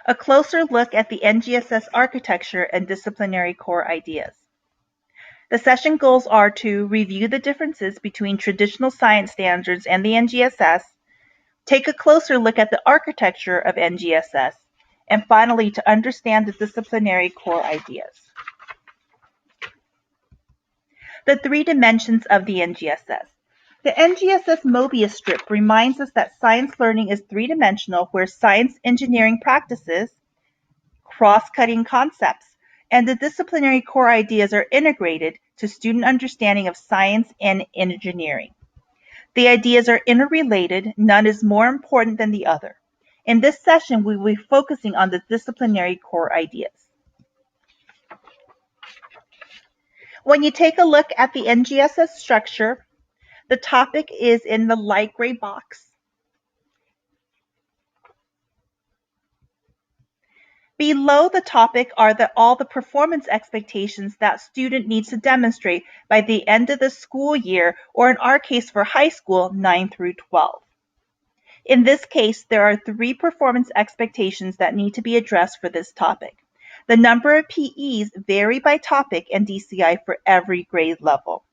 A closer look at the NGSS architecture and disciplinary core ideas. The session goals are to review the differences between traditional science standards and the NGSS, take a closer look at the architecture of NGSS, and finally to understand the disciplinary core ideas. The three dimensions of the NGSS. The NGSS Mobius strip reminds us that science learning is three-dimensional, where science engineering practices, cross-cutting concepts, and the disciplinary core ideas are integrated to student understanding of science and engineering. The ideas are interrelated, none is more important than the other. In this session, we will be focusing on the disciplinary core ideas. When you take a look at the NGSS structure, the topic is in the light gray box. Below the topic are all the performance expectations that student needs to demonstrate by the end of the school year, or in our case for high school, 9 through 12. In this case, there are 3 performance expectations that need to be addressed for this topic. The number of PEs vary by topic and DCI for every grade level.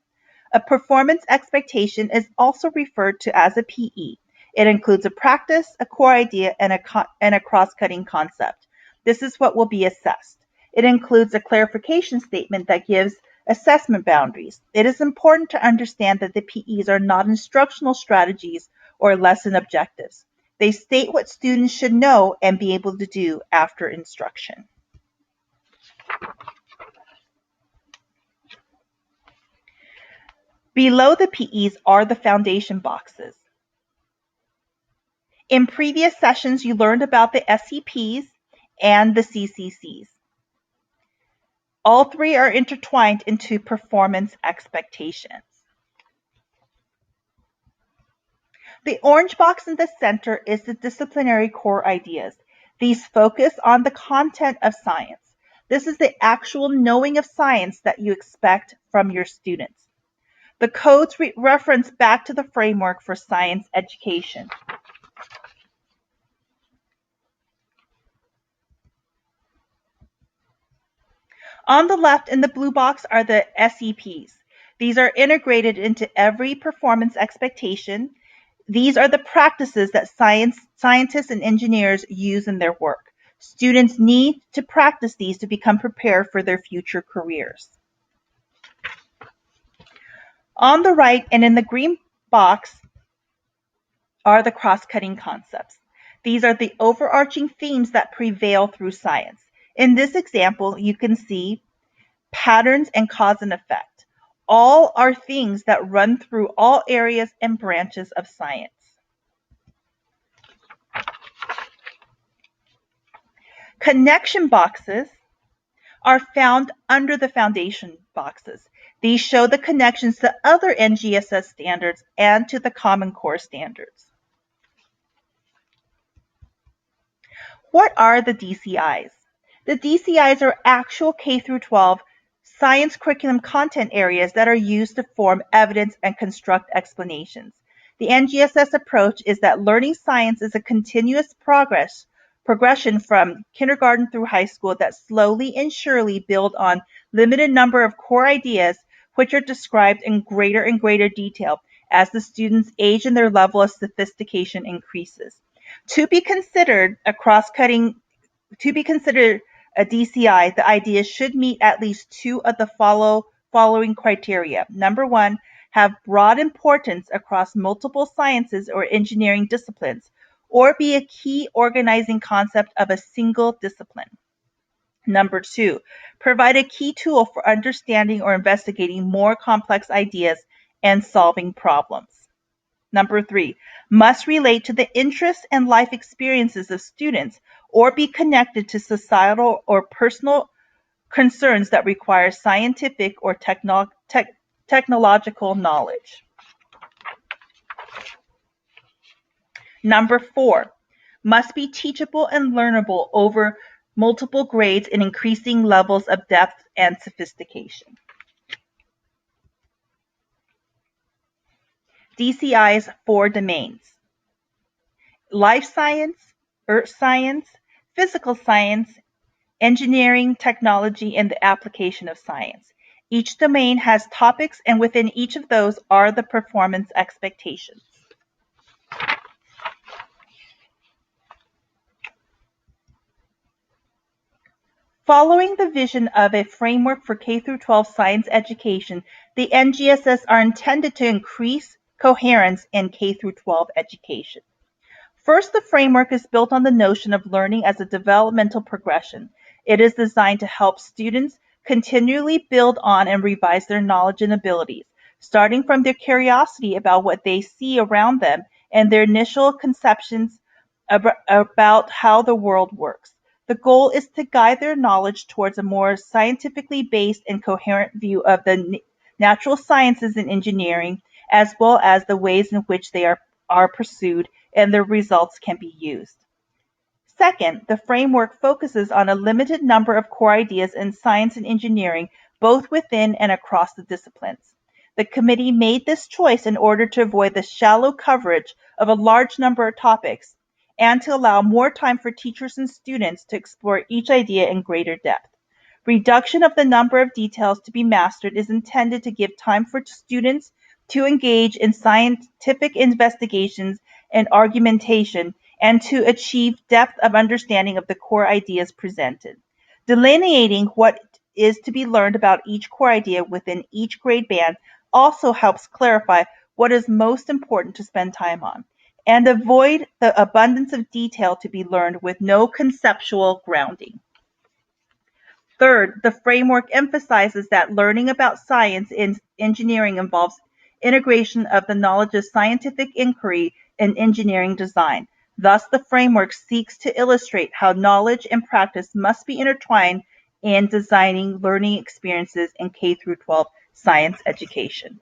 A performance expectation is also referred to as a PE. It includes a practice, a core idea, and a cross-cutting concept. This is what will be assessed. It includes a clarification statement that gives assessment boundaries. It is important to understand that the PEs are not instructional strategies or lesson objectives. They state what students should know and be able to do after instruction. Below the PEs are the foundation boxes. In previous sessions, you learned about the SCPs and the CCCs. All 3 are intertwined into performance expectations. The orange box in the center is the disciplinary core ideas. These focus on the content of science. This is the actual knowing of science that you expect from your students. The codes reference back to the framework for science education. On the left in the blue box are the SEPs. These are integrated into every performance expectation. These are the practices that scientists and engineers use in their work. Students need to practice these to become prepared for their future careers. On the right and in the green box are the cross-cutting concepts. These are the overarching themes that prevail through science. In this example, you can see patterns and cause and effect. All are things that run through all areas and branches of science. Connection boxes are found under the foundation boxes. These show the connections to other NGSS standards and to the Common Core standards. What are the DCIs? The DCIs are actual K-12 science curriculum content areas that are used to form evidence and construct explanations. The NGSS approach is that learning science is a continuous progression from kindergarten through high school that slowly and surely build on limited number of core ideas, which are described in greater and greater detail as the students age and their level of sophistication increases. To be considered a DCI, the ideas should meet at least 2 of the following criteria. Number 1, have broad importance across multiple sciences or engineering disciplines, or be a key organizing concept of a single discipline. Number 2, provide a key tool for understanding or investigating more complex ideas and solving problems. Number 3, must relate to the interests and life experiences of students or be connected to societal or personal concerns that require scientific or technological knowledge. Number 4, must be teachable and learnable over multiple grades in increasing levels of depth and sophistication. DCI's 4 domains: life science, earth science, physical science, engineering, technology, and the application of science. Each domain has topics, and within each of those are the performance expectations. Following the vision of a framework for K-12 science education, the NGSS are intended to increase coherence in K-12 education. First, the framework is built on the notion of learning as a developmental progression. It is designed to help students continually build on and revise their knowledge and abilities, starting from their curiosity about what they see around them and their initial conceptions about how the world works. The goal is to guide their knowledge towards a more scientifically based and coherent view of the natural sciences and engineering, as well as the ways in which they are pursued and their results can be used. Second, the framework focuses on a limited number of core ideas in science and engineering, both within and across the disciplines. The committee made this choice in order to avoid the shallow coverage of a large number of topics and to allow more time for teachers and students to explore each idea in greater depth. Reduction of the number of details to be mastered is intended to give time for students to engage in scientific investigations and argumentation and to achieve depth of understanding of the core ideas presented. Delineating what is to be learned about each core idea within each grade band also helps clarify what is most important to spend time on and avoid the abundance of detail to be learned with no conceptual grounding. Third, the framework emphasizes that learning about science and engineering involves integration of the knowledge of scientific inquiry and engineering design. Thus, the framework seeks to illustrate how knowledge and practice must be intertwined in designing learning experiences in K-12 science education.